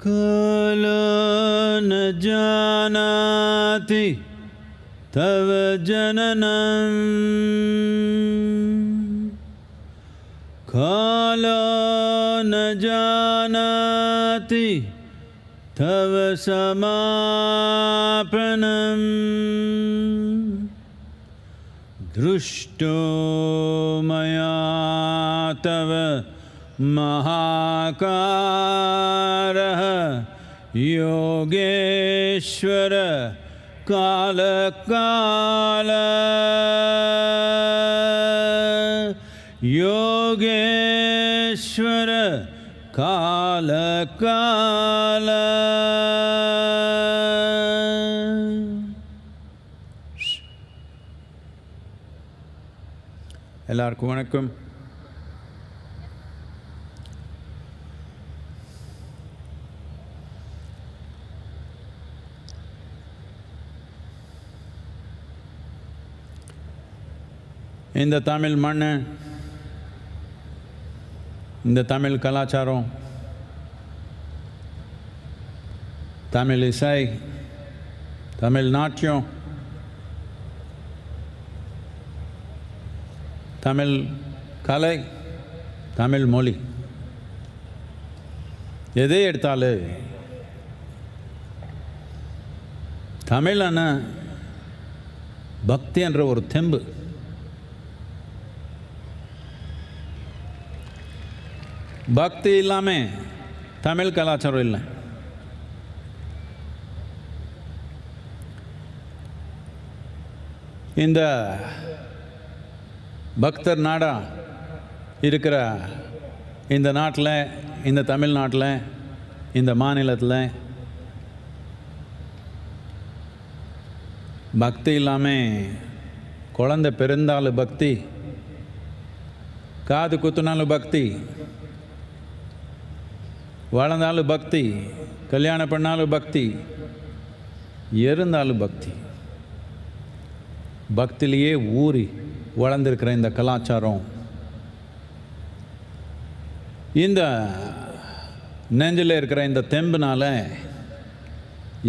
कालो न जानाति तव जननं कालो न जानाति तव समापनं दृष्टो मया तव महाकारः योगेश्वर काल काल योगेश्वर काल काल எல்லாருக்கும் வணக்கம். இந்த தமிழ் மண், இந்த தமிழ் கலாச்சாரம், தமிழ் இசை, தமிழ் நாட்டியம், தமிழ் கலை, தமிழ் மொழி, எதை எடுத்தாலும் தமிழன பக்தி என்ற ஒரு தெம்பு. பக்தி இல்லாமல் தமிழ் கலாச்சாரம் இல்லை. இந்த பக்தர் நாடாக இருக்கிற இந்த நாட்டில், இந்த தமிழ்நாட்டில், இந்த மாநிலத்தில் பக்தி இல்லாமல் குழந்தை பிறந்தாலும் பக்தி, காது குத்துனாலும் பக்தி, வாழ்ந்தாலும் பக்தி, கல்யாணம் பண்ணாலும் பக்தி, இருந்தாலும் பக்தி. பக்திலேயே ஊறி வளர்ந்துருக்கிற இந்த கலாச்சாரம், இந்த நெஞ்சில் இருக்கிற இந்த தெம்புனால்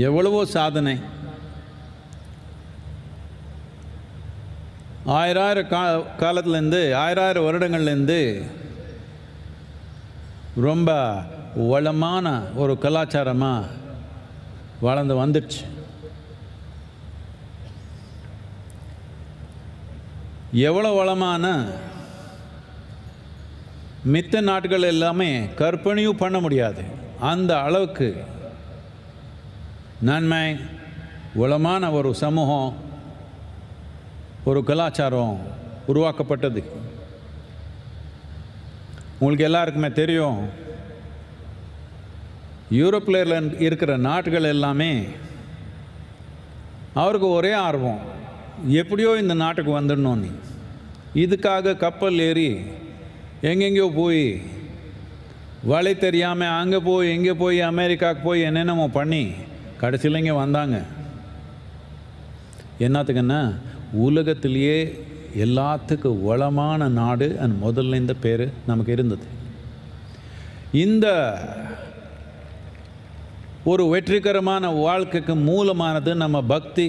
எவ்வளவோ சாதனை. ஆயிரம் காலத்துலேருந்து, ஆயிரம் வருடங்கள்லேருந்து ரொம்ப வளமான ஒரு கலாச்சாரமாக வளர்ந்து வந்துடுச்சு. எவ்வளோ வளமான மித்த நாடுகள் எல்லாமே கற்பனையும் பண்ண முடியாது. அந்த அளவுக்கு நன்மை, வளமான ஒரு சமூகம், ஒரு கலாச்சாரம் உருவாக்கப்பட்டது. உங்களுக்கு எல்லாருக்குமே தெரியும், யூரோப்பில் இருக்கிற நாடுகள் எல்லாமே அவருக்கு ஒரே ஆர்வம், எப்படியோ இந்த நாட்டுக்கு வந்துடணும்னு. இதுக்காக கப்பல் ஏறி எங்கெங்கேயோ போய் வழி தெரியாமல் அங்கே போய் இங்கே போய் அமெரிக்காவுக்கு போய் என்னென்னமோ பண்ணி கடைசியில் இங்கே வந்தாங்க. என்னத்துக்குன்னா, உலகத்திலேயே எல்லாத்துக்கும் வளமான நாடு அண்ட் முதல்ல இந்த பேர் நமக்கு இருந்தது. இந்த ஒரு வெற்றிகரமான வாழ்க்கைக்கு மூலமானது நம்ம பக்தி.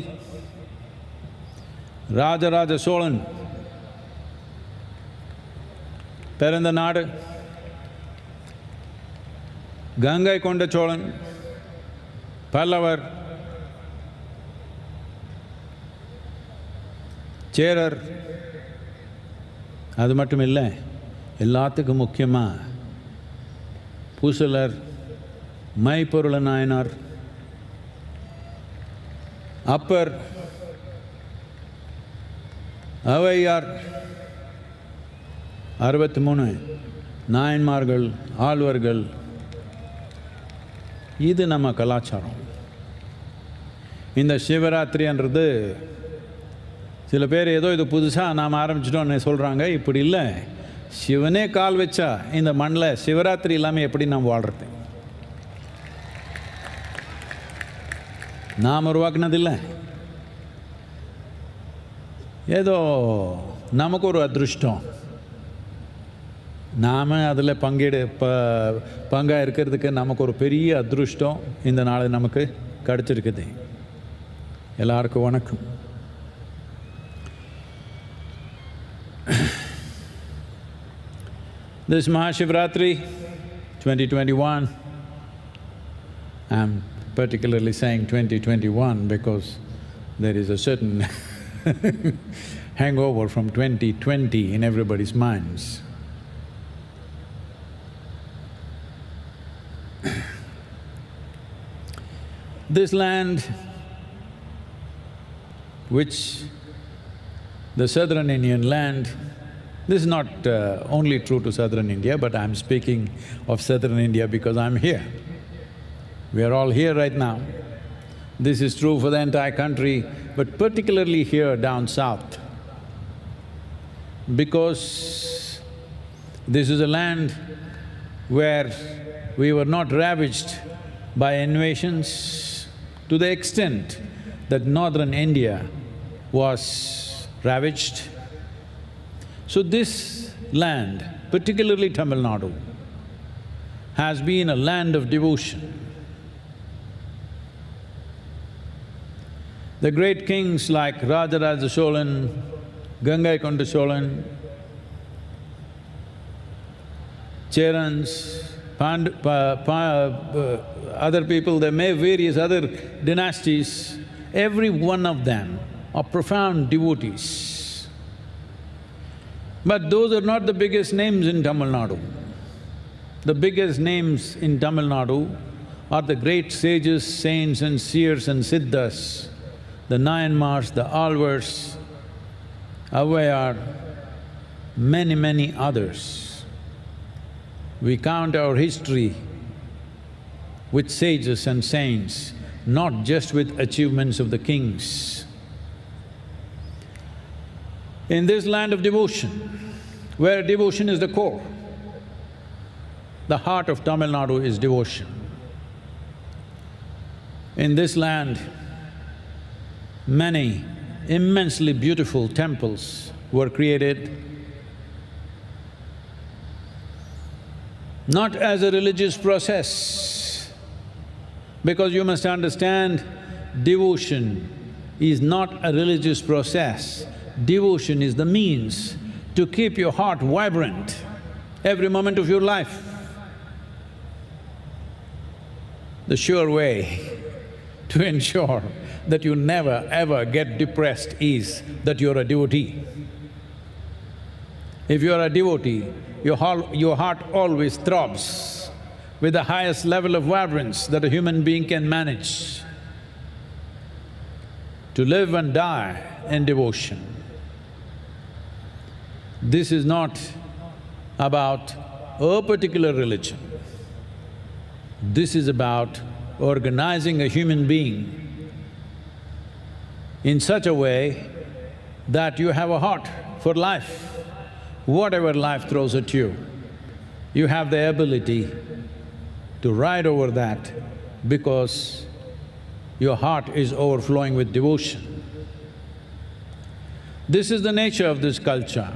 ராஜராஜ சோழன் பிறந்த நாடு, கங்கை கொண்ட சோழன், பல்லவர், சேரர், அது மட்டும் இல்லை, எல்லாத்துக்கும் முக்கியமாக பூசலர், மைப்பொருள நாயனார், அப்பர், ஔவையார், 63 நாயன்மார்கள், ஆழ்வர்கள், இது நம்ம கலாச்சாரம். இந்த சிவராத்திரின்றது சில பேர் ஏதோ இது புதுசாக நாம் ஆரம்பிச்சிட்டோன்னு சொல்கிறாங்க. இப்படி இல்லை. சிவனே கால் வச்சா இந்த மண்ணில் சிவராத்திரி இல்லாமல் எப்படி நாம் வாழ்கிறது? நாம் உருவாக்குனதில்லை. ஏதோ நமக்கு ஒரு அதிருஷ்டம், நாம் அதில் பங்காக இருக்கிறதுக்கு நமக்கு ஒரு பெரிய அதிருஷ்டம் இந்த நாள் நமக்கு கிடச்சிருக்குது. எல்லாருக்கும் வணக்கம். This Mahashivratri 2021, I'm particularly saying 2021 because there is a certain hangover from 2020 in everybody's minds. This land, which the southern Indian land, this is not only true to southern India, but I'm speaking of southern India because I'm here. We are all here right now. This is true for the entire country, but particularly here down south. Because this is a land where we were not ravaged by invasions to the extent that northern India was ravaged. So this land, particularly Tamil Nadu, has been a land of devotion. The great kings like Rajaraja Cholan, Gangaikonda Cholan, Cherans, other people, there may various other dynasties, every one of them are profound devotees. But those are not the biggest names in Tamil Nadu. The biggest names in Tamil Nadu are the great sages, saints and seers and siddhas, the Nayanmars, the Alvars, Avvayar, many others. We count our history with sages and saints, not just with achievements of the kings. In this land of devotion, where devotion is the core, the heart of Tamil Nadu is devotion. In this land, many immensely beautiful temples were created, not as a religious process, because you must understand, devotion is not a religious process. Devotion is the means to keep your heart vibrant every moment of your life. The sure way to ensure that you never ever get depressed is that you're a devotee. If you're a devotee, your heart always throbs with the highest level of vibrance that a human being can manage. To live and die in devotion. This is not about a particular religion. This is about organizing a human being in such a way that you have a heart for life. Whatever life throws at you, you have the ability to ride over that because your heart is overflowing with devotion. This is the nature of this culture.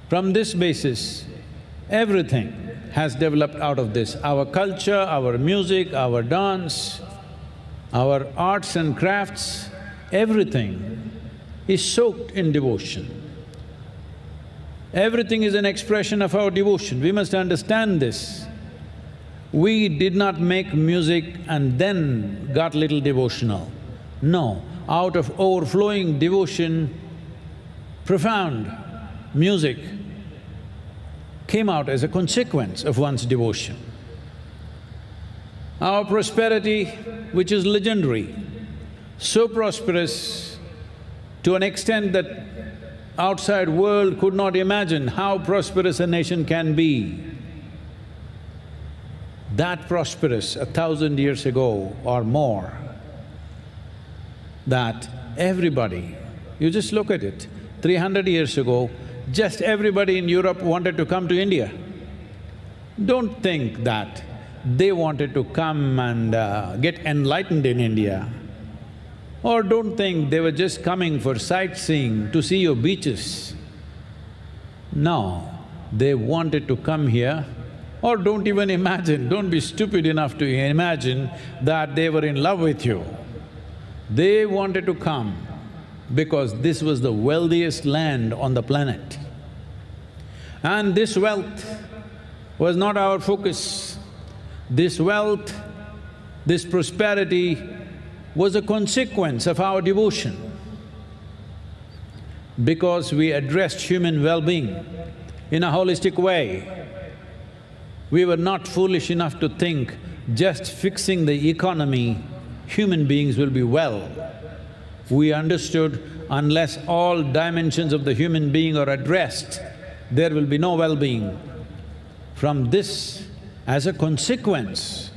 From this basis, everything has developed out of this. Our culture, our music, our dance, our arts and crafts, everything is soaked in devotion. Everything is an expression of our devotion. We must understand this. We did not make music and then got little devotional. No, out of overflowing devotion, profound music came out as a consequence of one's devotion. Our prosperity, which is legendary, so prosperous to an extent that outside world could not imagine how prosperous a nation can be. that prosperous 1,000 years ago or more, that everybody, you just look at it, 300 years ago, just everybody in Europe wanted to come to India. Don't think that they wanted to come and get enlightened in India. Or don't think they were just coming for sightseeing to see your beaches. No, they wanted to come here. Or don't even imagine, don't be stupid enough to imagine that they were in love with you. They wanted to come because this was the wealthiest land on the planet. And this wealth was not our focus. This wealth, this prosperity was a consequence of our devotion. Because we addressed human well-being in a holistic way. We were not foolish enough to think just fixing the economy, human beings will be well. We understood unless all dimensions of the human being are addressed, there will be no well-being. From this, as a consequence,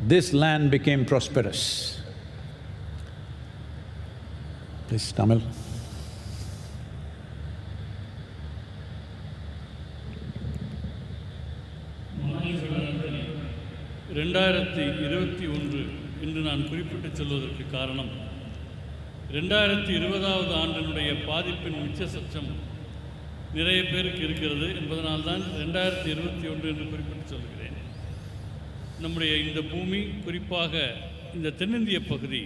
this land became prosperous. Please, Tamil. ரெண்டாயிரத்தி 21 என்று நான் குறிப்பிட்டு சொல்வதற்கு காரணம் 2020ஆவது ஆண்டினுடைய பாதிப்பின் உச்சசட்சம் நிறைய பேருக்கு இருக்கிறது என்பதனால்தான் 2021 என்று குறிப்பிட்டு சொல்கிறேன். நம்முடைய இந்த பூமி, குறிப்பாக இந்த தென்னிந்திய பகுதி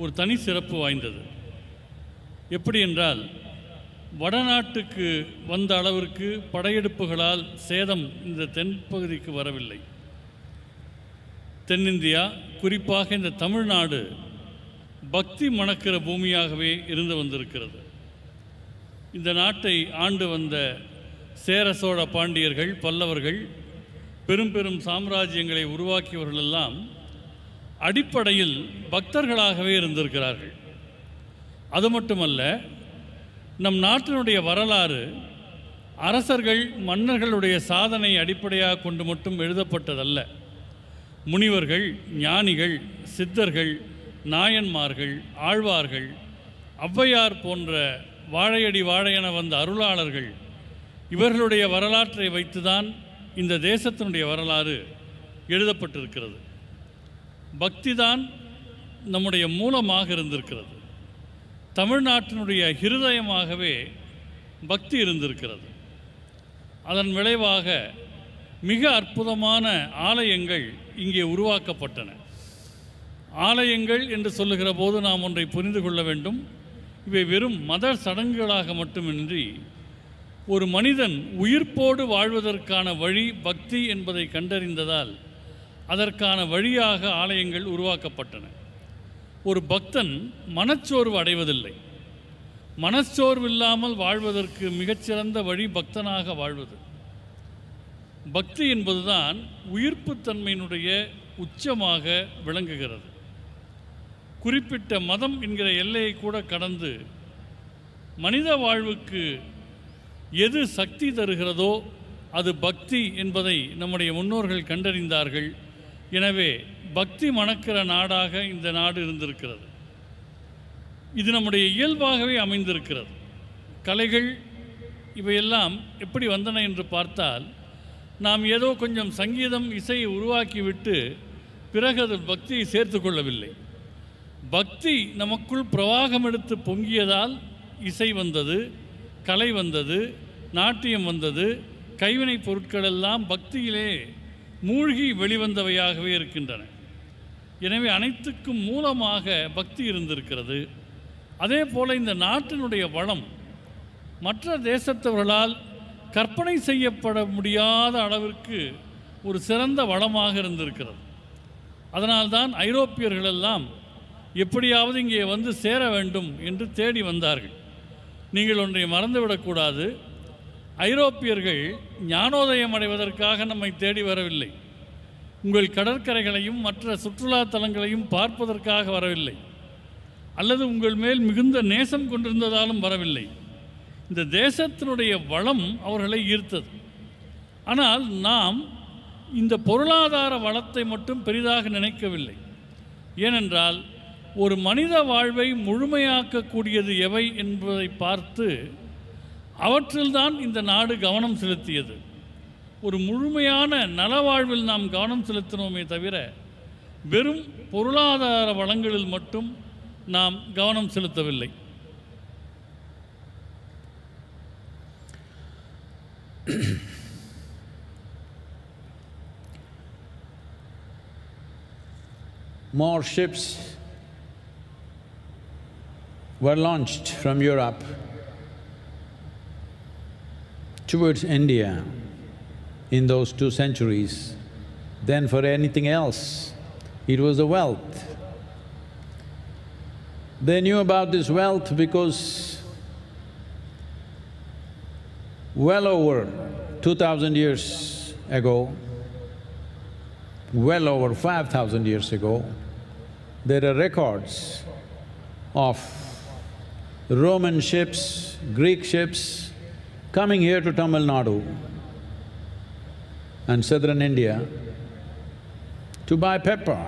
ஒரு தனி சிறப்பு வாய்ந்தது. எப்படி என்றால், வடநாட்டுக்கு வந்த அளவிற்கு படையெடுப்புகளால் சேதம் இந்த தென்பகுதிக்கு வரவில்லை. தென்னிந்தியா, குறிப்பாக இந்த தமிழ்நாடு பக்தி மணக்கிற பூமியாகவே இருந்து வந்திருக்கிறது. இந்த நாட்டை ஆண்டு வந்த சேர சோழ பாண்டியர்கள், பல்லவர்கள், பெரும் பெரும் சாம்ராஜ்யங்களை உருவாக்கியவர்களெல்லாம் அடிப்படையில் பக்தர்களாகவே இருந்திருக்கிறார்கள். அது மட்டுமல்ல, நம் நாட்டினுடைய வரலாறு அரசர்கள், மன்னர்களுடைய சாதனை அடிப்படையாக கொண்டு மட்டும் எழுதப்பட்டதல்ல. முனிவர்கள், ஞானிகள், சித்தர்கள், நாயன்மார்கள், ஆழ்வார்கள், ஔவையார் போன்ற வாழையடி வாழையென வந்த அருளாளர்கள், இவர்களுடைய வரலாற்றை வைத்துதான் இந்த தேசத்தினுடைய வரலாறு எழுதப்பட்டிருக்கிறது. பக்திதான் நம்முடைய மூலமாக இருந்திருக்கிறது. தமிழ்நாட்டினுடைய ஹிருதயமாகவே பக்தி இருந்திருக்கிறது. அதன் விளைவாக மிக அற்புதமான ஆலயங்கள் இங்கே உருவாக்கப்பட்டன. ஆலயங்கள் என்று சொல்லுகிற போது நாம் ஒன்றை புரிந்து கொள்ள வேண்டும். இவை வெறும் மத சடங்குகளாக மட்டுமின்றி ஒரு மனிதன் உயிர்ப்போடு வாழ்வதற்கான வழி பக்தி என்பதை கண்டறிந்ததால் அதற்கான வழியாக ஆலயங்கள் உருவாக்கப்பட்டன. ஒரு பக்தன் மனச்சோர்வு அடைவதில்லை. மனச்சோர்வு இல்லாமல் வாழ்வதற்கு மிகச்சிறந்த வழி பக்தனாக வாழ்வது. பக்தி என்பதுதான் உயிர்ப்புத்தன்மையினுடைய உச்சமாக விளங்குகிறது. குறிப்பிட்ட மதம் என்கிற எல்லையை கூட கடந்து மனித வாழ்வுக்கு எது சக்தி தருகிறதோ அது பக்தி என்பதை நம்முடைய முன்னோர்கள் கண்டறிந்தார்கள். எனவே பக்தி மணக்கிற நாடாக இந்த நாடு இருந்திருக்கிறது. இது நம்முடைய இயல்பாகவே அமைந்திருக்கிறது. கலைகள் இவையெல்லாம் எப்படி வந்தன என்று பார்த்தால், நாம் ஏதோ கொஞ்சம் சங்கீதம், இசையை உருவாக்கிவிட்டு பிறகு அது பக்தியை சேர்த்து கொள்ளவில்லை. பக்தி நமக்குள் பிரவாகம் எடுத்து பொங்கியதால் இசை வந்தது, கலை வந்தது, நாட்டியம் வந்தது. கைவினைப் பொருட்கள் எல்லாம் பக்தியிலே மூழ்கி வெளிவந்தவையாகவே இருக்கின்றன. எனவே அனைத்துக்கும் மூலமாக பக்தி இருந்திருக்கிறது. அதே போல் இந்த நாட்டினுடைய வளம் மற்ற தேசத்தவர்களால் கற்பனை செய்யப்பட முடியாத அளவிற்கு ஒரு சிறந்த வளமாக இருந்திருக்கிறது. அதனால்தான் ஐரோப்பியர்களெல்லாம் எப்படியாவது இங்கே வந்து சேர வேண்டும் என்று தேடி வந்தார்கள். நீங்கள் ஒன்றை மறந்துவிடக்கூடாது. ஐரோப்பியர்கள் ஞானோதயம் அடைவதற்காக நம்மை தேடி வரவில்லை. உங்கள் கடற்கரைகளையும் மற்ற சுற்றுலா தலங்களையும் பார்ப்பதற்காக வரவில்லை, அல்லது உங்கள் மேல் மிகுந்த நேசம் கொண்டிருந்ததாலும் வரவில்லை. இந்த தேசத்தினுடைய வளம் அவர்களை ஈர்த்தது. ஆனால் நாம் இந்த பொருளாதார வளத்தை மட்டும் பெரிதாக நினைக்கவில்லை. ஏனென்றால் ஒரு மனித வாழ்வை முழுமையாக்கக்கூடியது எவை என்பதை பார்த்து அவற்றில்தான் இந்த நாடு கவனம் செலுத்தியது. ஒரு முழுமையான நலவாழ்வில் நாம் கவனம் செலுத்தினோமே தவிர வெறும் பொருளாதார வளங்களில் மட்டும் நாம் கவனம் செலுத்தவில்லை. More ships were launched from Europe towards India in those 2 centuries than for anything else. It was the wealth. They knew about this wealth because well over 2,000 years ago, well over 5,000 years ago, there are records of Roman ships, Greek ships coming here to Tamil Nadu and southern India to buy pepper.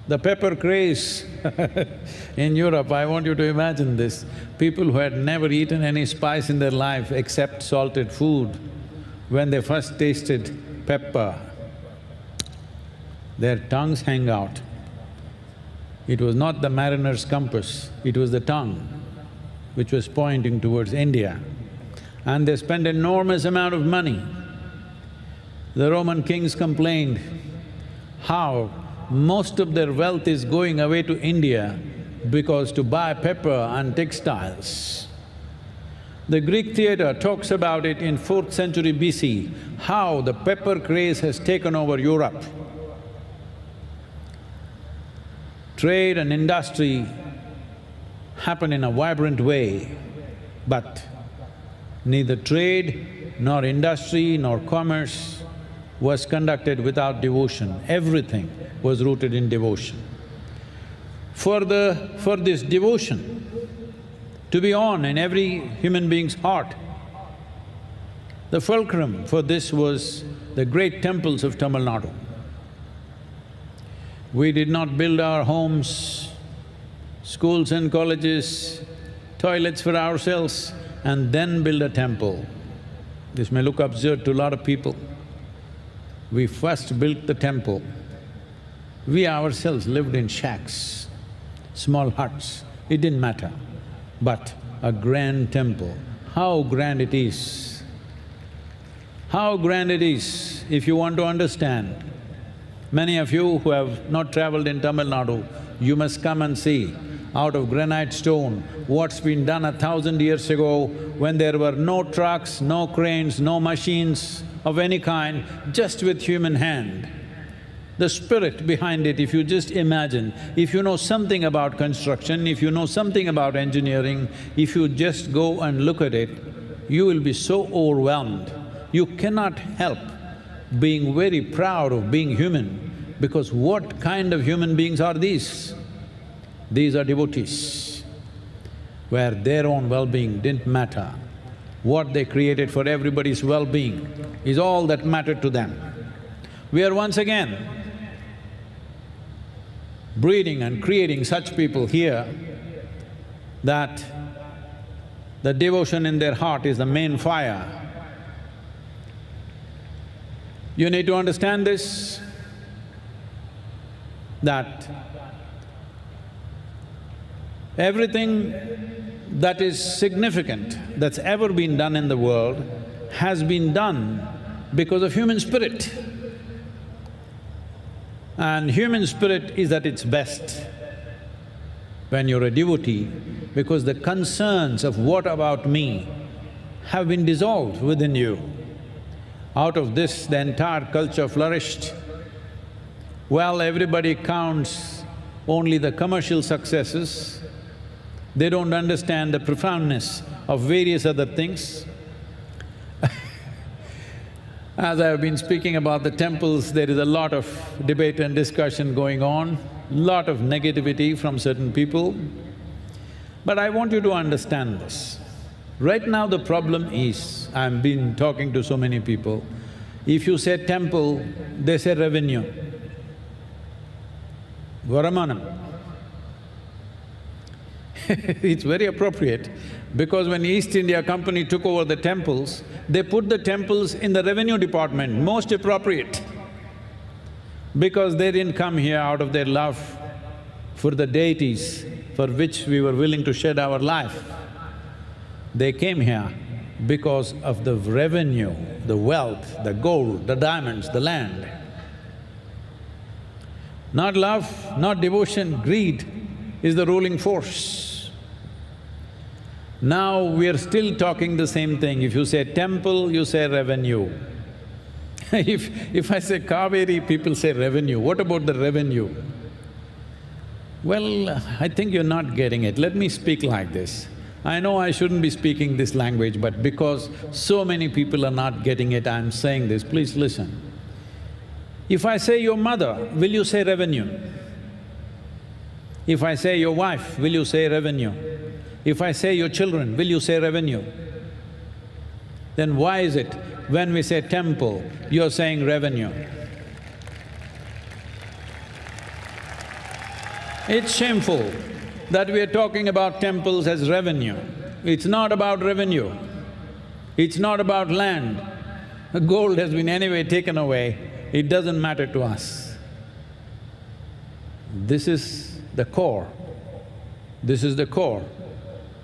The pepper craze in Europe, I want you to imagine this. People who had never eaten any spice in their life except salted food, when they first tasted pepper, their tongues hang out. It was not the mariner's compass, it was the tongue which was pointing towards India. And they spent enormous amount of money. The Roman kings complained how most of their wealth is going away to India because to buy pepper and textiles. The Greek theatre talks about it in 4th century BC, how the pepper craze has taken over Europe. Trade and industry happen in a vibrant way, but neither trade nor industry nor commerce was conducted without devotion. Everything was rooted in devotion. For this devotion to be on in every human being's heart, the fulcrum for this was the great temples of Tamil Nadu. We did not build our homes, schools and colleges, toilets for ourselves and then build a temple. This may look absurd to a lot of people. We first built the temple. We ourselves lived in shacks, small huts, it didn't matter. But a grand temple, how grand it is! How grand it is if you want to understand. Many of you who have not travelled in Tamil Nadu, you must come and see out of granite stone what's been done 1,000 years ago when there were no trucks, no cranes, no machines of any kind, just with human hand. The spirit behind it, if you just imagine, if you know something about construction, if you know something about engineering, if you just go and look at it, you will be so overwhelmed. You cannot help being very proud of being human, because what kind of human beings are these? These are devotees, where their own well-being didn't matter. What they created for everybody's well-being is all that mattered to them. We are once again breeding and creating such people here that the devotion in their heart is the main fire. You need to understand this, that everything that is significant that's ever been done in the world has been done because of human spirit. And human spirit is at its best when you're a devotee, because the concerns of what about me have been dissolved within you. Out of this, the entire culture flourished. Well, everybody counts only the commercial successes. They don't understand the profoundness of various other things. As I have been speaking about the temples, there is a lot of debate and discussion going on, lot of negativity from certain people. But I want you to understand this. Right now the problem is, I've been talking to so many people, If you say temple, they say revenue. Varamanam. It's very appropriate because when East India Company took over the temples, they put the temples in the revenue department, most appropriate. Because they didn't come here out of their love for the deities for which we were willing to shed our life. They came here because of the revenue, the wealth, the gold, the diamonds, the land. Not love, not devotion, greed is the ruling force. Now we are still talking the same thing. If you say temple, you say revenue. If I say Kaveri, people say revenue. What about the revenue? Well, I think you're not getting it. Let me speak like this. I know I shouldn't be speaking this language, but because so many people are not getting it, I'm saying this, please listen. If I say your mother, will you say revenue? If I say your wife, will you say revenue? If I say your children, will you say revenue? Then why is it when we say temple, you're saying revenue? It's shameful that we are talking about temples as revenue. It's not about revenue. It's not about land. The gold has been anyway taken away, it doesn't matter to us. This is the core. This is the core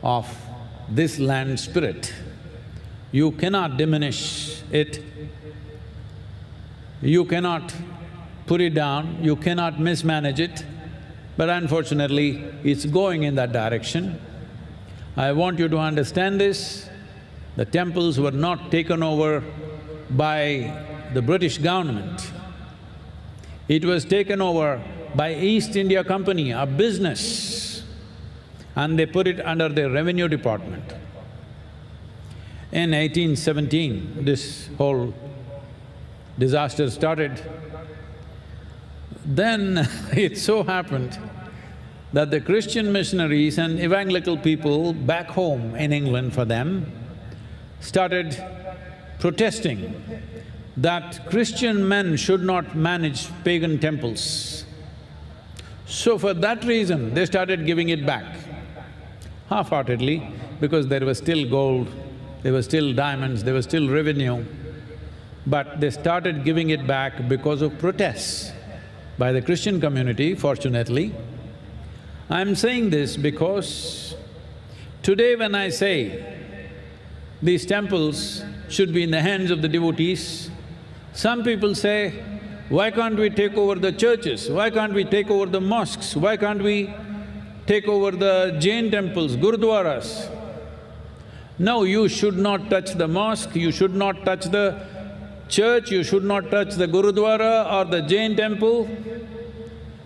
of this land spirit. You cannot diminish it, you cannot put it down, you cannot mismanage it, but unfortunately, it's going in that direction. I want you to understand this, the temples were not taken over by the British government. It was taken over by East India Company, a business, and they put it under their revenue department. In 1817, this whole disaster started. Then it so happened that the Christian missionaries and evangelical people back home in England for them started protesting that Christian men should not manage pagan temples. So for that reason, they started giving it back, half-heartedly, because there was still gold, there were still diamonds, there was still revenue, but they started giving it back because of protests by the Christian community, fortunately. I'm saying this because today when I say these temples should be in the hands of the devotees, some people say, why can't we take over the churches? Why can't we take over the mosques? Why can't we take over the Jain temples, gurudwaras? No, you should not touch the mosque, you should not touch the church, you should not touch the gurudwara or the Jain temple,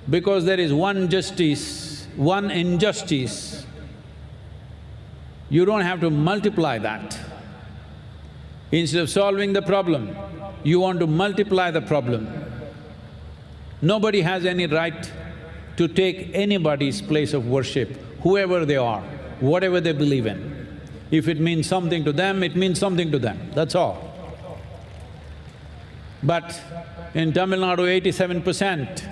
because there is one justice, one injustice. You don't have to multiply that. Instead of solving the problem, you want to multiply the problem. Nobody has any right to take anybody's place of worship, whoever they are, whatever they believe in. If it means something to them, it means something to them, that's all. But in Tamil Nadu, 87%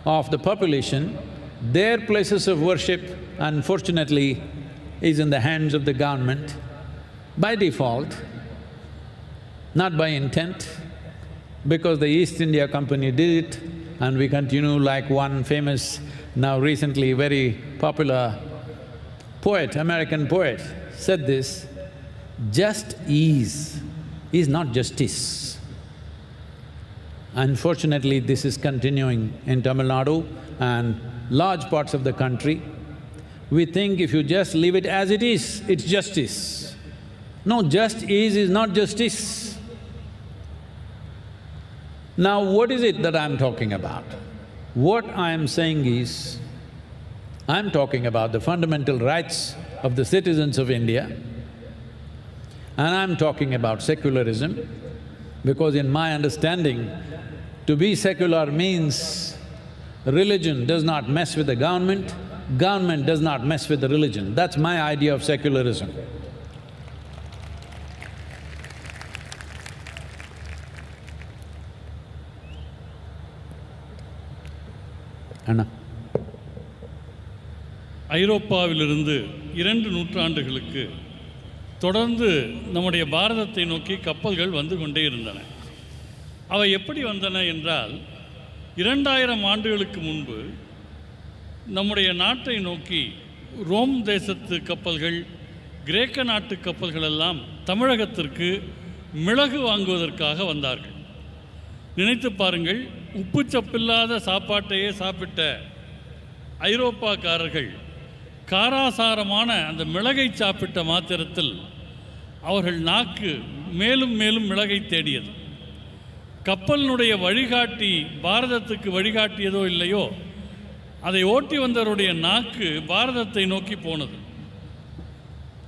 of the population, their places of worship, unfortunately, is in the hands of the government by default, not by intent, because the East India Company did it and we continue like one famous, now recently very popular poet, American poet, said this, just ease is not justice. Unfortunately, this is continuing in Tamil Nadu and large parts of the country. We think if you just leave it as it is, it's justice. No, just is not justice. Now, what is it that I'm talking about? What I'm saying is, I'm talking about the fundamental rights of the citizens of India, and I'm talking about secularism, because in my understanding, to be secular means religion does not mess with the government does not mess with the religion. That's my idea of secularism. அண்ணா ஐரோப்பாவிலிருந்து 2 நூற்றாண்டுகளுக்கு தொடர்ந்து நம்முடைய பாரதத்தை நோக்கி கப்பல்கள் வந்து கொண்டே இருந்தன. அவை எப்படி வந்தன என்றால் 2000 ஆண்டுகளுக்கு முன்பு நம்முடைய நாட்டை நோக்கி ரோம் தேசத்து கப்பல்கள், கிரேக்க நாட்டு கப்பல்கள் எல்லாம் தமிழகத்திற்கு மிளகு வாங்குவதற்காக வந்தார்கள். நினைத்து பாருங்கள், உப்பு சப்பில்லாத சாப்பாட்டையே சாப்பிட்ட ஐரோப்பாக்காரர்கள் காராசாரமான அந்த மிளகை சாப்பிட்ட மாத்திரத்தில் அவர்கள் நாக்கு மேலும் மேலும் மிளகை தேடியது. கப்பலினுடைய வழிகாட்டி பாரதத்துக்கு வழிகாட்டியதோ இல்லையோ, அதை ஓட்டி வந்தவருடைய நாக்கு பாரதத்தை நோக்கி போனது.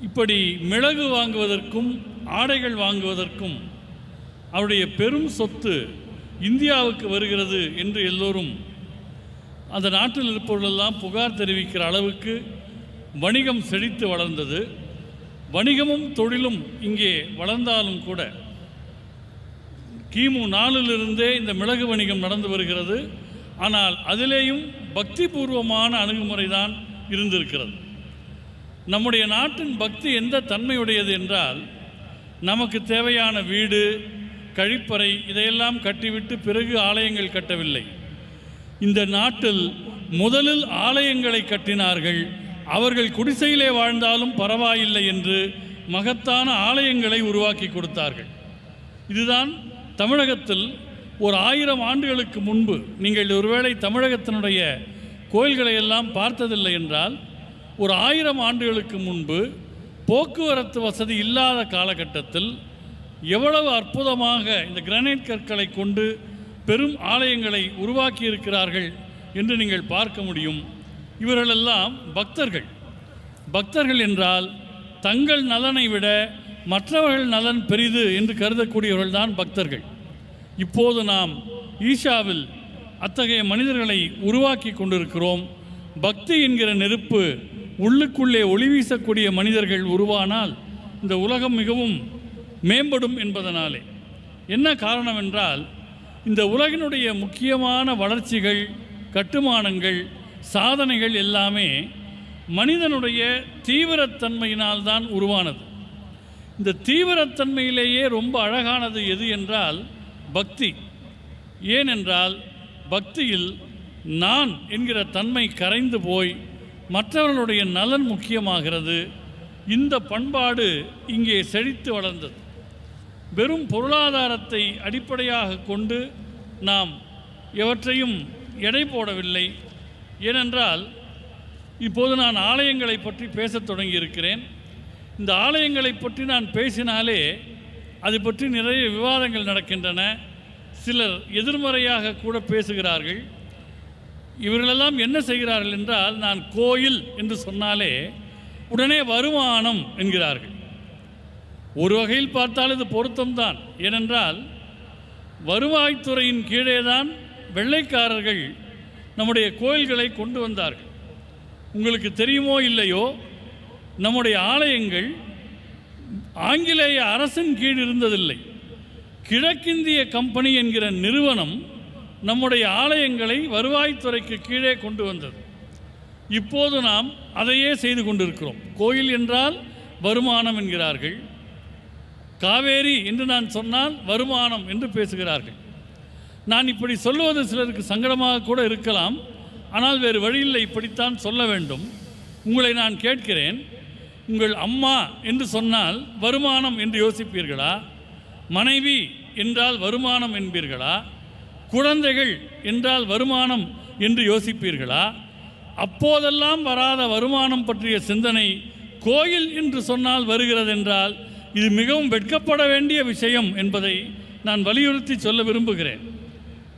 இப்படி மிளகு வாங்குவதற்கும் ஆடைகள் வாங்குவதற்கும் அவருடைய பெரும் சொத்து இந்தியாவுக்கு வருகிறது என்று எல்லோரும் அந்த நாட்டில் இருப்பவர்களெல்லாம் புகார் தெரிவிக்கிற அளவுக்கு வணிகம் செழித்து வளர்ந்தது. வணிகமும் தொழிலும் இங்கே வளர்ந்தாலும் கூட கிமு 4 இந்த மிளகு வணிகம் நடந்து வருகிறது. ஆனால் அதிலேயும் பக்தி பூர்வமான அணுகுமுறை தான் இருந்திருக்கிறது. நம்முடைய நாட்டின் பக்தி எந்த தன்மையுடையது என்றால், நமக்கு தேவையான வீடு, கழிப்பறை இதையெல்லாம் கட்டிவிட்டு பிறகு ஆலயங்கள் கட்டவில்லை. இந்த நாட்டில் முதலில் ஆலயங்களை கட்டினார்கள். அவர்கள் குடிசையிலே வாழ்ந்தாலும் பரவாயில்லை என்று மகத்தான ஆலயங்களை உருவாக்கி கொடுத்தார்கள். இதுதான் தமிழகத்தில் ஒரு 1000 ஆண்டுகளுக்கு முன்பு, நீங்கள் ஒருவேளை தமிழகத்தினுடைய கோயில்களை எல்லாம் பார்த்ததில்லை என்றால், ஒரு 1000 ஆண்டுகளுக்கு முன்பு போக்குவரத்து வசதி இல்லாத காலகட்டத்தில் எவ்வளவு அற்புதமாக இந்த கிரானைட் கற்களை கொண்டு பெரும் ஆலயங்களை உருவாக்கி இருக்கிறார்கள் என்று நீங்கள் பார்க்க முடியும். இவர்களெல்லாம் பக்தர்கள் என்றால் தங்கள் நலனை விட மற்றவர்கள் நலன் பெரிது என்று கருதக்கூடியவர்கள்தான் பக்தர்கள். இப்போது நாம் ஈஷாவில் அத்தகைய மனிதர்களை உருவாக்கி கொண்டிருக்கிறோம். பக்தி என்கிற நெருப்பு உள்ளுக்குள்ளே ஒளி வீசக்கூடிய மனிதர்கள் உருவானால் இந்த உலகம் மிகவும் மேம்படும் என்பதனாலே. என்ன காரணம் என்றால், இந்த உலகினுடைய முக்கியமான வளர்ச்சிகள், கட்டுமானங்கள், சாதனைகள் எல்லாமே மனிதனுடைய தீவிரத்தன்மையினால்தான் உருவானது. இந்த தீவிரத்தன்மையிலேயே ரொம்ப அழகானது எது என்றால் பக்தி. ஏனென்றால் பக்தியில் நான் என்கிற தன்மை கரைந்து போய் மற்றவர்களுடைய நலன் முக்கியமாகிறது. இந்த பண்பாடு இங்கே செழித்து வளர்ந்தது. வெறும் பொருளாதாரத்தை அடிப்படையாக கொண்டு நாம் எவற்றையும் எடை போடவில்லை. ஏனென்றால் இப்போது நான் ஆலயங்களை பற்றி பேசத் தொடங்கியிருக்கிறேன். இந்த ஆலயங்களை பற்றி நான் பேசினாலே அது பற்றி நிறைய விவாதங்கள் நடக்கின்றன. சிலர் எதிர்மறையாக கூட பேசுகிறார்கள். இவர்களெல்லாம் என்ன செய்கிறார்கள் என்றால், நான் கோயில் என்று சொன்னாலே உடனே வருமானம் என்கிறார்கள். ஒரு வகையில் பார்த்தால் இது பொருத்தம்தான். ஏனென்றால் வருவாய்த்துறையின் கீழே தான் வெள்ளைக்காரர்கள் நம்முடைய கோயில்களை கொண்டு வந்தார்கள். உங்களுக்கு தெரியுமோ இல்லையோ, நம்முடைய ஆலயங்கள் ஆங்கிலேய அரசின் கீழ் இருந்ததில்லை. கிழக்கிந்திய கம்பெனி என்கிற நிறுவனம் நம்முடைய ஆலயங்களை வருவாய்த்துறைக்கு கீழே கொண்டு வந்தது. இப்போது நாம் அதையே செய்து கொண்டிருக்கிறோம். கோயில் என்றால் வருமானம் என்கிறார்கள். காவேரி என்று நான் சொன்னால் வருமானம் என்று பேசுகிறார்கள். நான் இப்படி சொல்லுவது சிலருக்கு சங்கடமாக கூட இருக்கலாம். ஆனால் வேறு வழியில்லை, இப்படித்தான் சொல்ல வேண்டும். உங்களை நான் கேட்கிறேன், உங்கள் அம்மா என்று சொன்னால் வருமானம் என்று யோசிப்பீர்களா? மனைவி என்றால் வருமானம் என்பீர்களா? குழந்தைகள் என்றால் வருமானம் என்று யோசிப்பீர்களா? அப்போதெல்லாம் வராத வருமானம் பற்றிய சிந்தனை கோயில் என்று சொன்னால் வருகிறது என்றால் இது மிகவும் வெட்கப்பட வேண்டிய விஷயம் என்பதை நான் வலியுறுத்தி சொல்ல விரும்புகிறேன்.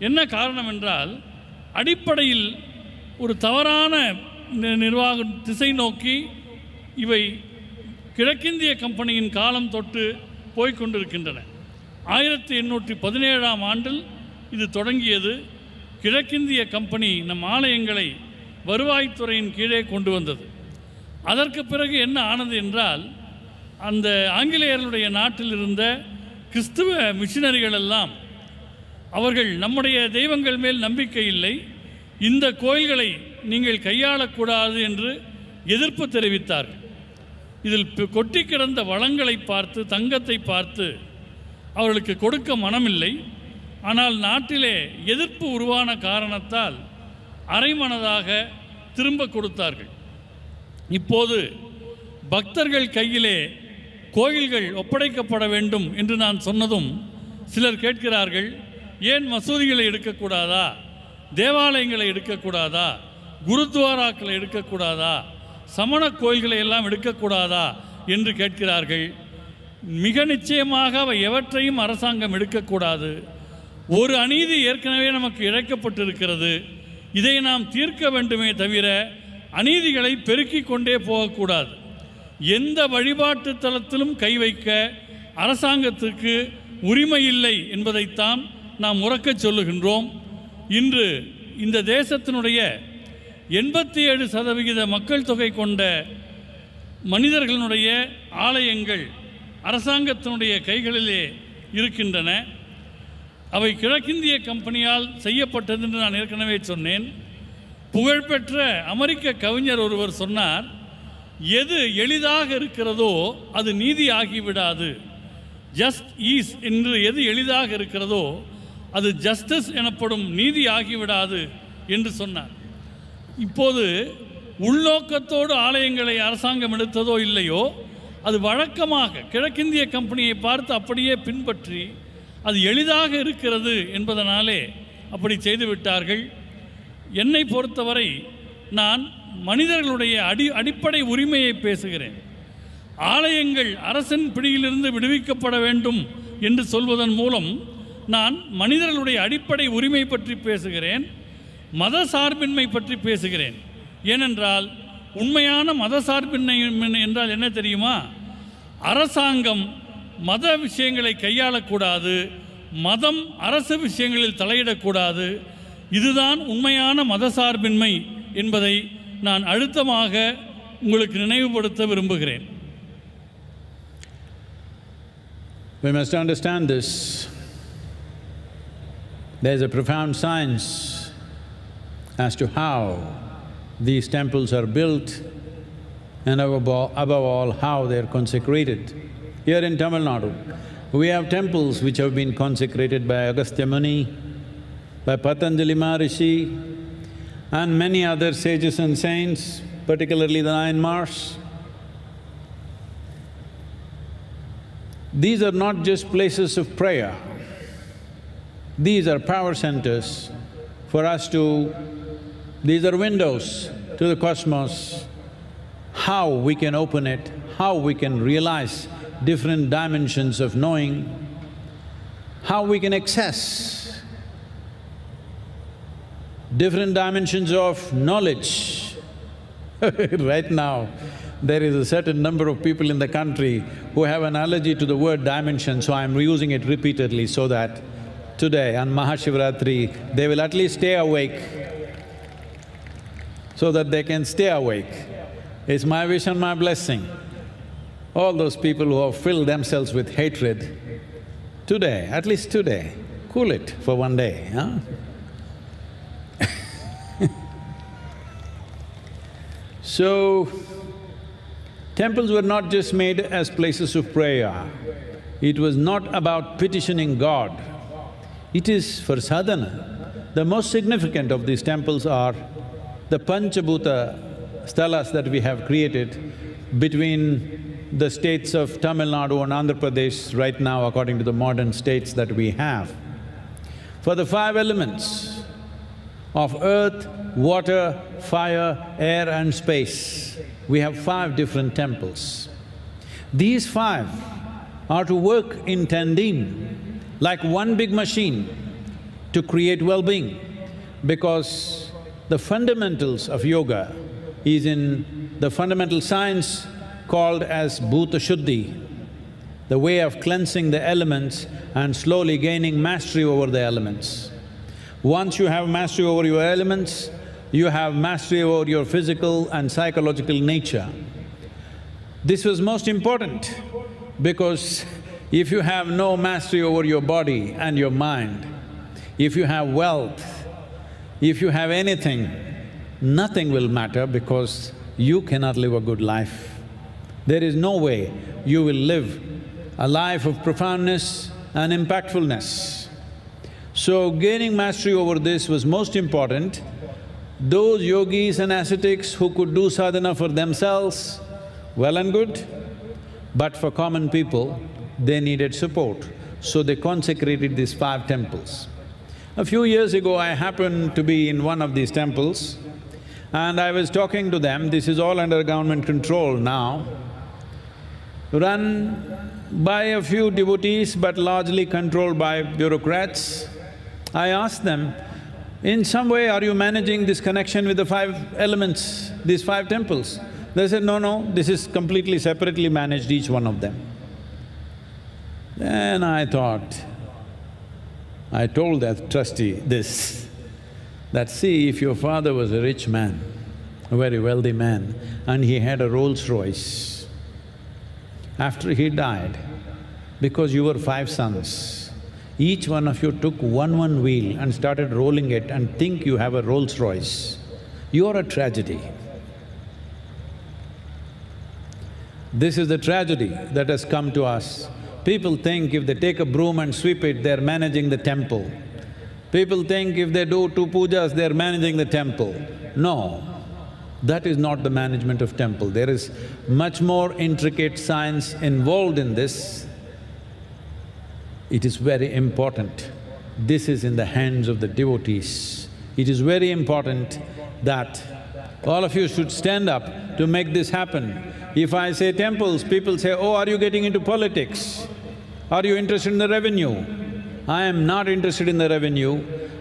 என்ன காரணம் என்றால், அடிப்படையில் ஒரு தவறான நிர்வாக திசை நோக்கி இவை கிழக்கிந்திய கம்பெனியின் காலம் தொட்டு போய்கொண்டிருக்கின்றன. 1817ஆம் ஆண்டில் இது தொடங்கியது. கிழக்கிந்திய கம்பெனி நம் ஆலயங்களை வருவாய்த்துறையின் கீழே கொண்டு வந்தது. அதற்கு பிறகு என்ன ஆனது என்றால், அந்த ஆங்கிலேயர்களுடைய நாட்டில் இருந்த கிறிஸ்துவ மிஷினரிகள் எல்லாம் அவர்கள் நம்முடைய தெய்வங்கள் மேல் நம்பிக்கை இல்லை, இந்த கோயில்களை நீங்கள் கையாளக்கூடாது என்று எதிர்ப்பு தெரிவித்தார்கள். இதில் கொட்டி கிடந்த வளங்களை பார்த்து, தங்கத்தை பார்த்து அவர்களுக்கு கொடுக்க மனமில்லை. ஆனால் நாட்டிலே எதிர்ப்பு உருவான காரணத்தால் அரைமனதாக திரும்ப கொடுத்தார்கள். இப்போது பக்தர்கள் கையிலே கோயில்கள் ஒப்படைக்கப்பட வேண்டும் என்று நான் சொன்னதும் சிலர் கேட்கிறார்கள், ஏன் மசூதிகளை எடுக்கக்கூடாதா, தேவாலயங்களை எடுக்கக்கூடாதா, குருத்வாராக்களை எடுக்கக்கூடாதா, சமண கோயில்களை எல்லாம் எடுக்கக்கூடாதா என்று கேட்கிறார்கள். மிக நிச்சயமாக அவை எவற்றையும் அரசாங்கம் எடுக்கக்கூடாது. ஒரு அநீதி ஏற்கனவே நமக்கு இழைக்கப்பட்டிருக்கிறது. இதை நாம் தீர்க்க வேண்டுமே தவிர அநீதிகளை பெருக்கிக் கொண்டே போகக்கூடாது. எந்த வழிபாட்டு தலத்திலும் கை வைக்க அரசாங்கத்திற்கு உரிமை இல்லை என்பதைத்தான் நாம் உரக்கச் சொல்லுகின்றோம். இன்று இந்த தேசத்தினுடைய 87% மக்கள் தொகை கொண்ட மனிதர்களுடைய ஆலயங்கள் அரசாங்கத்தினுடைய கைகளிலே இருக்கின்றன. அவை கிழக்கிந்திய கம்பெனியால் செய்யப்பட்டது என்று நான் ஏற்கனவே சொன்னேன். புகழ்பெற்ற அமெரிக்க கவிஞர் ஒருவர் சொன்னார், எது எளிதாக இருக்கிறதோ அது நீதி ஆகிவிடாது. ஜஸ்ட் ஈஸ் என்று எது எளிதாக இருக்கிறதோ அது ஜஸ்டிஸ் எனப்படும் நீதி ஆகிவிடாது என்று சொன்னார். இப்போது உள்நோக்கத்தோடு ஆலயங்களை அரசாங்கம் எடுத்ததோ இல்லையோ, அது வழக்கமாக கிழக்கிந்திய கம்பெனியை பார்த்து அப்படியே பின்பற்றி அது எளிதாக இருக்கிறது என்பதனாலே அப்படி செய்துவிட்டார்கள். என்னை பொறுத்தவரை நான் மனிதர்களுடைய அடிப்படை உரிமையை பேசுகிறேன். ஆலயங்கள் அரசின் பிடியிலிருந்து விடுவிக்கப்பட வேண்டும் என்று சொல்வதன் மூலம் நான் மனிதர்களுடைய அடிப்படை உரிமை பற்றி பேசுகிறேன், மத சார்பின்மை பற்றி பேசுகிறேன். ஏனென்றால் உண்மையான மத சார்பின்மை என்றால் என்ன தெரியுமா? அரசாங்கம் மத விஷயங்களை கையாளக்கூடாது, மதம் அரசு விஷயங்களில் தலையிடக்கூடாது. இதுதான் உண்மையான மத சார்பின்மை என்பதை நான் அழுத்தமாக உங்களுக்கு நினைவுபடுத்த விரும்புகிறேன். We must understand this. There is a profound science as to how these temples are built and above all how they are consecrated. Here in Tamil Nadu, we have temples which have been consecrated by Agastya Muni, by Patanjali Maharishi and many other sages and saints, particularly the 9 Mars. These are not just places of prayer. These are power centers for us to… these are windows to the cosmos. How we can open it, how we can realize different dimensions of knowing, how we can access different dimensions of knowledge. Right now, there is a certain number of people in the country who have an allergy to the word dimension, so I'm using it repeatedly so that today on Mahashivratri, they will at least stay awake, so that they can stay awake. It's my wish and my blessing. All those people who have filled themselves with hatred, today, at least today, cool it for one day, huh? So, temples were not just made as places of prayer. It was not about petitioning God. It is for sadhana. The most significant of these temples are the Panchabhuta sthalas that we have created between the states of Tamil Nadu and Andhra Pradesh right now, according to the modern states that we have. For the 5 elements of earth, water, fire, air and space, we have 5 different temples. These 5 are to work in tandem like one big machine to create well-being, because the fundamentals of yoga is in the fundamental science called as Bhuta Shuddhi, the way of cleansing the elements and slowly gaining mastery over the elements. Once you have mastery over your elements, you have mastery over your physical and psychological nature. This was most important because if you have no mastery over your body and your mind, if you have wealth, If you have anything, nothing will matter because you cannot live a good life. There is no way you will live a life of profoundness and impactfulness. So gaining mastery over this was most important. Those yogis and ascetics who could do sadhana for themselves, well and good, but for common people, they needed support. So they consecrated these 5 temples. A few years ago, I happened to be in one of these temples and I was talking to them. This is all under government control now, run by a few devotees but largely controlled by bureaucrats. I asked them, in some way are you managing this connection with the 5 elements, these 5 temples? They said, no, this is completely separately managed, each one of them. Then I thought, I told that trustee this, that see, if your father was a rich man, a very wealthy man, and he had a Rolls-Royce, after he died, because you were 5 sons, each one of you took one wheel and started rolling it and think you have a Rolls-Royce, you are a tragedy. This is the tragedy that has come to us. People think if they take a broom and sweep it, they're managing the temple. People think if they do 2 pujas, they're managing the temple. No, that is not the management of temple. There is much more intricate science involved in this. It is very important. This is in the hands of the devotees. It is very important that all of you should stand up to make this happen. If I say temples, people say, oh, are you getting into politics? Are you interested in the revenue? I am not interested in the revenue.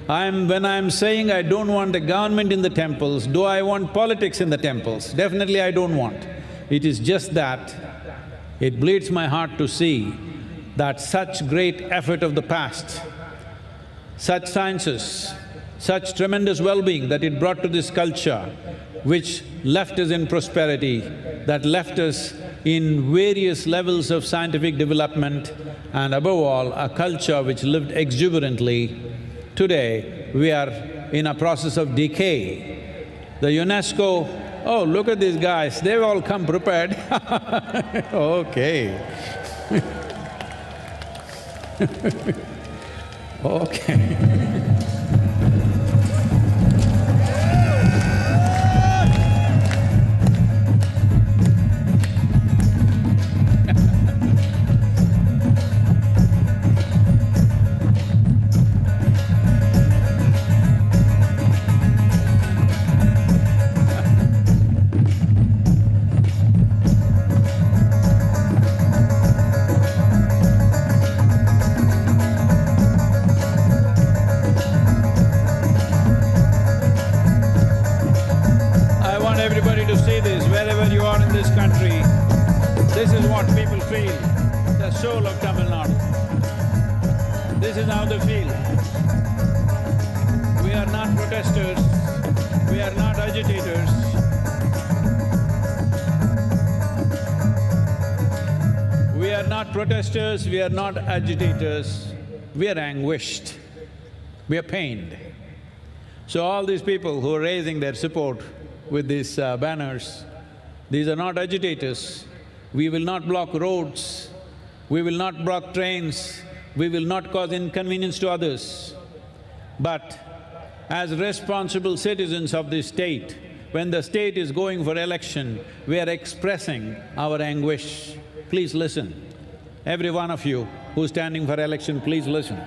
When I'm saying I don't want the government in the temples, do I want politics in the temples? Definitely I don't want. It is just that it bleeds my heart to see that such great effort of the past, such sciences, such tremendous well-being that it brought to this culture, which left us in prosperity, that left us in various levels of scientific development, and above all, a culture which lived exuberantly. Today, we are in a process of decay. The UNESCO, oh, look at these guys, they've all come prepared. Okay. Okay. Everybody to see this, wherever you are in this country, this is what people feel, the soul of Tamil Nadu. This is how they feel. We are not protesters, we are not agitators. We are not protesters, we are not agitators, we are anguished, we are pained. So all these people who are raising their support with these banners, these are not agitators. We will not block roads, we will not block trains, we will not cause inconvenience to others. But as responsible citizens of this state, when the state is going for election, we are expressing our anguish. Please listen. Every one of you who's standing for election, please listen.